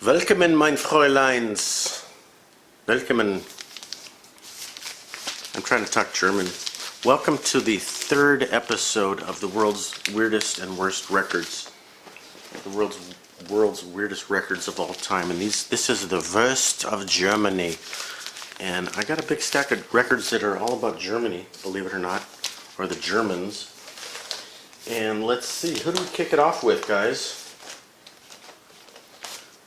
Willkommen, mein Fräuleins. Willkommen. I'm trying to talk German. Welcome to the third episode of the world's weirdest and worst records. The world's weirdest records of all time. And this is the WURST of Germany. And I got a big stack of records that are all about Germany, believe it or not, or the Germans. And let's see, who do we kick it off with, guys?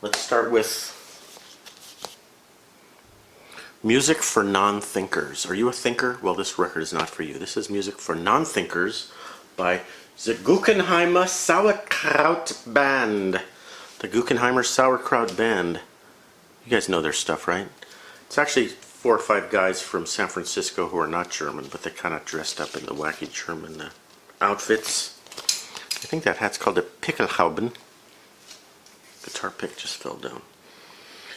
Let's start with Music for Non-Thinkers. Are you a thinker? Well, this record is not for you. This is Music for Non-Thinkers by the Guggenheimer Sauerkraut Band. The Guggenheimer Sauerkraut Band. You guys know their stuff, right? It's actually 4 or 5 guys from San Francisco who are not German, but they kind of dressed up in the wacky German outfits. I think that hat's called a Pickelhauben. Guitar pick just fell down.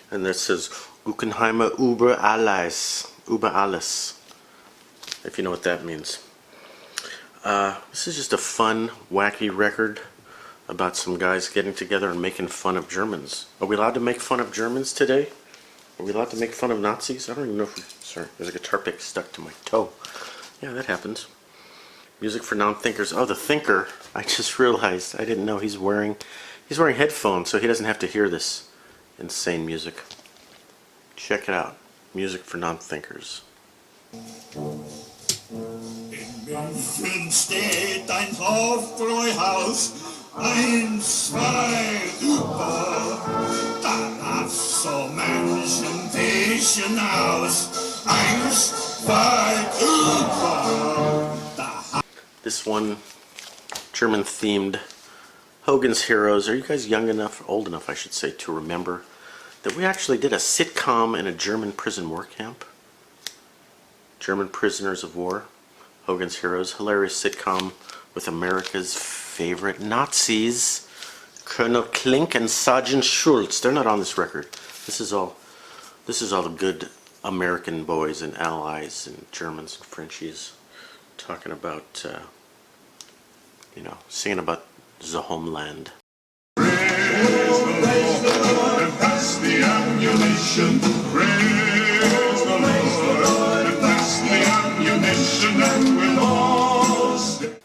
And that says Guggenheimer über alles. Über alles. If you know what that means. This is just a fun, wacky record about some guys getting together and making fun of Germans. Are we allowed to make fun of Germans today? Are we allowed to make fun of Nazis? I don't even know if we... Sorry, there's a guitar pick stuck to my toe. Yeah, that happens. Music for Non-Thinkers. Oh, the thinker. I just realized. I didn't know he's wearing headphones, so he doesn't have to hear this insane music. Check it out. Music for Non-Thinkers. In München steht ein Hofbräuhaus, 1, 2, über, da lass so Menschen Tischen aus, 1, 2, über, da. This one German-themed Hogan's Heroes. Are you guys young enough, old enough I should say, to remember that we actually did a sitcom in a German prison war camp? German Prisoners of War, Hogan's Heroes, hilarious sitcom with America's favorite Nazis, Colonel Klink and Sergeant Schultz. They're not on this record. This is all the good American boys and allies and Germans and Frenchies talking about, singing about the homeland. Praise the Lord and pass the ammunition. Praise the Lord and pass the ammunition, and we'll all stay.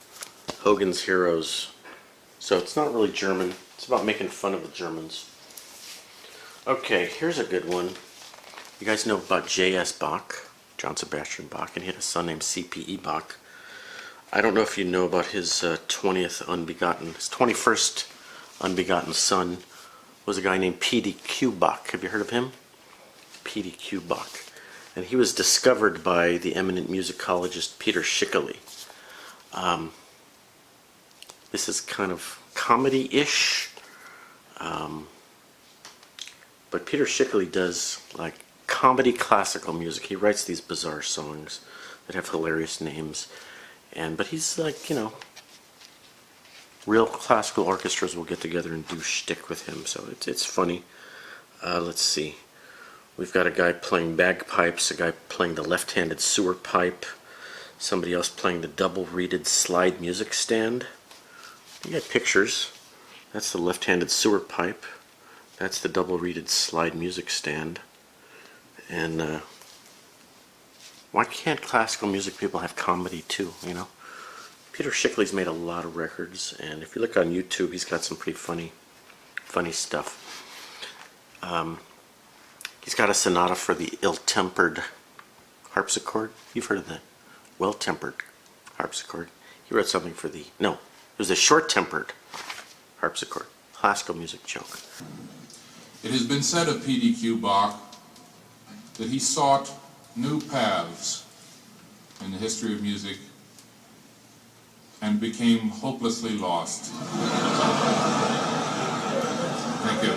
Hogan's Heroes. So it's not really German. It's about making fun of the Germans. Okay, here's a good one. You guys know about J.S. Bach, John Sebastian Bach, and he had a son named C.P.E. Bach. I don't know if you know about his 21st unbegotten son was a guy named P.D.Q. Bach. Have you heard of him? P.D.Q. Bach. And he was discovered by the eminent musicologist Peter Schickele. This is kind of comedy-ish, but Peter Schickele does like comedy classical music. He writes these bizarre songs that have hilarious names. But he's like, real classical orchestras will get together and do shtick with him, so it's funny. Let's see. We've got a guy playing bagpipes, a guy playing the left-handed sewer pipe, somebody else playing the double-reeded slide music stand. You got pictures. That's the left-handed sewer pipe. That's the double-reeded slide music stand. And why can't classical music people have comedy too, Peter Schickele's made a lot of records, and if you look on YouTube, he's got some pretty funny stuff. He's got a sonata for the ill-tempered harpsichord. You've heard of that. Well-tempered harpsichord. He wrote something for it was a short-tempered harpsichord. Classical music joke. It has been said of P.D.Q. Bach that he sought new paths in the history of music and became hopelessly lost. Thank you.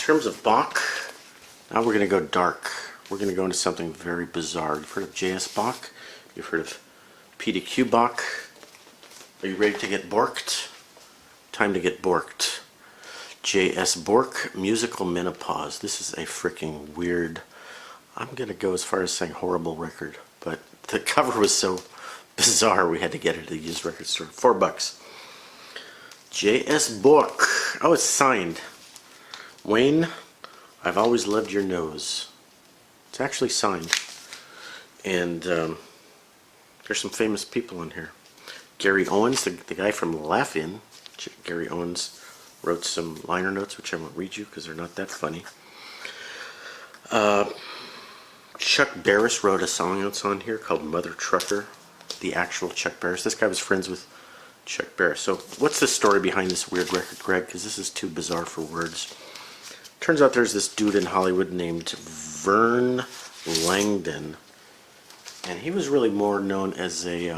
terms of Bach, now we're going to go dark. We're going to go into something very bizarre. You've heard of J.S. Bach? You've heard of PDQ Bach? Are you ready to get borked? Time to get borked. J.S. Bork, Musical Menopause. This is a freaking weird, I'm going to go as far as saying horrible record, but the cover was so bizarre we had to get it at the used record store. $4. J.S. Bork. Oh, it's signed. Wayne, I've always loved your nose. It's actually signed. And there's some famous people in here. Gary Owens, the guy from Laugh-In. Gary Owens wrote some liner notes, which I won't read you because they're not that funny. Chuck Barris wrote a song that's on here called Mother Trucker. The actual Chuck Barris. This guy was friends with Chuck Barris. So what's the story behind this weird record, Greg? Because this is too bizarre for words. Turns out there's this dude in Hollywood named Vern Langdon. And he was really more known as a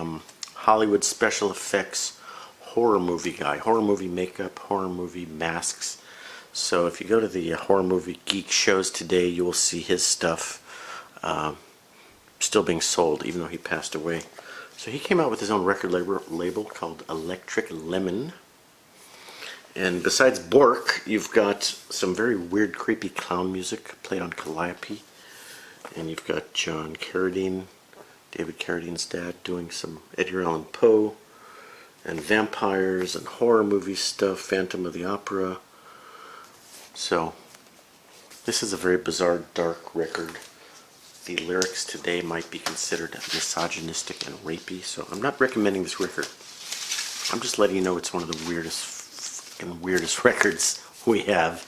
Hollywood special effects horror movie guy. Horror movie makeup, horror movie masks. So if you go to the horror movie geek shows today, you will see his stuff still being sold, even though he passed away. So he came out with his own record label called Electric Lemon. And besides Bork, you've got some very weird, creepy clown music played on Calliope. And you've got John Carradine, David Carradine's dad, doing some Edgar Allan Poe and vampires and horror movie stuff, Phantom of the Opera. So this is a very bizarre, dark record. The lyrics today might be considered misogynistic and rapey, so I'm not recommending this record. I'm just letting you know it's one of the weirdest records we have,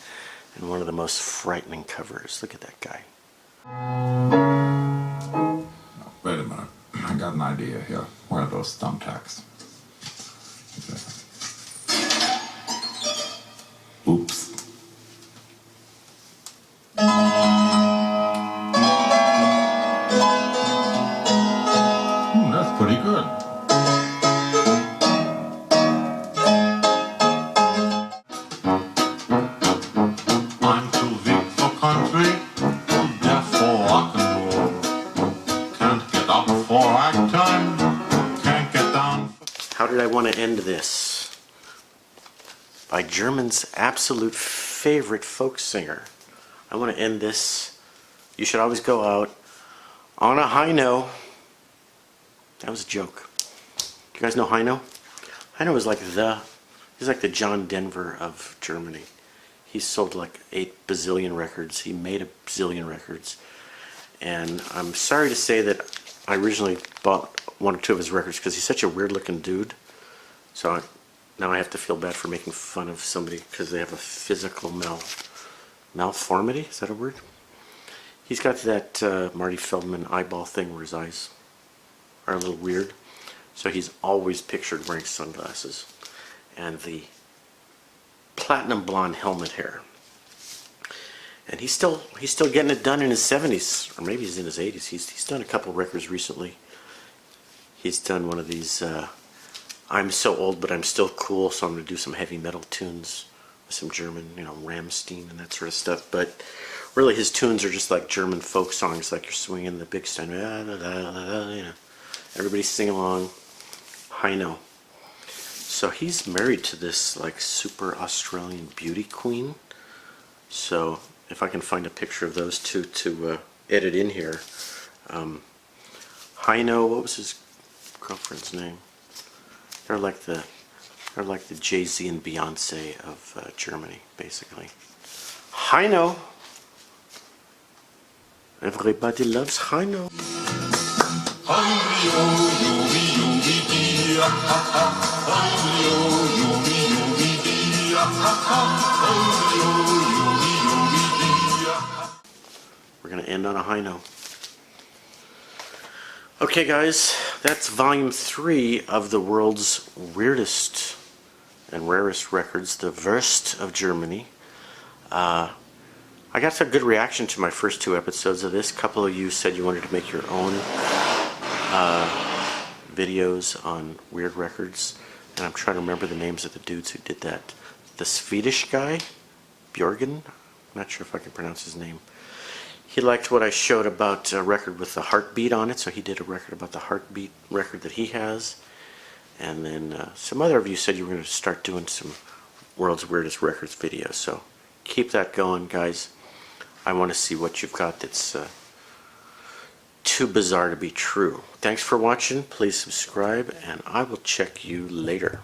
and one of the most frightening covers. Look at that guy. Wait a minute. I got an idea here. Where are those thumbtacks? Oops. That's pretty good. I'm too big for country, too deaf for rock and roll. Can't get up for ragtime, can't get down. How did I want to end this? By German's absolute favorite folk singer. I want to end this. You should always go out on a high note. That was a joke. You guys know Heino? Heino is like he's like the John Denver of Germany. He sold like 8 bazillion records. He made a bazillion records. And I'm sorry to say that I originally bought 1 or 2 of his records because he's such a weird looking dude. So now I have to feel bad for making fun of somebody because they have a physical malformity. Is that a word? He's got that Marty Feldman eyeball thing where his eyes are a little weird. So he's always pictured wearing sunglasses and the platinum blonde helmet hair. And he's still getting it done in his 70s, or maybe he's in his 80s. He's done a couple records recently. He's done one of these I'm so old but I'm still cool, so I'm going to do some heavy metal tunes with some German, Rammstein and that sort of stuff. But really his tunes are just like German folk songs, like you're swinging the big stein, everybody sing along. Heino. So he's married to this like super Australian beauty queen. So if I can find a picture of those two to edit in here. Heino, what was his girlfriend's name? They're like the Jay-Z and Beyonce of Germany, basically. Heino. Everybody loves Heino. We're going to end on a high note. Okay guys, that's volume 3 of the world's weirdest and rarest records, the WURST of Germany. I got a good reaction to my first 2 episodes of this. A couple of you said you wanted to make your own videos on weird records, and I'm trying to remember the names of the dudes who did that. The Swedish guy, Björgen, not sure if I can pronounce his name. He liked what I showed about a record with the heartbeat on it, so he did a record about the heartbeat record that he has. And then some other of you said you were going to start doing some World's Weirdest Records videos, so keep that going, guys. I want to see what you've got that's too bizarre to be true. Thanks for watching. Please subscribe, and I will check you later.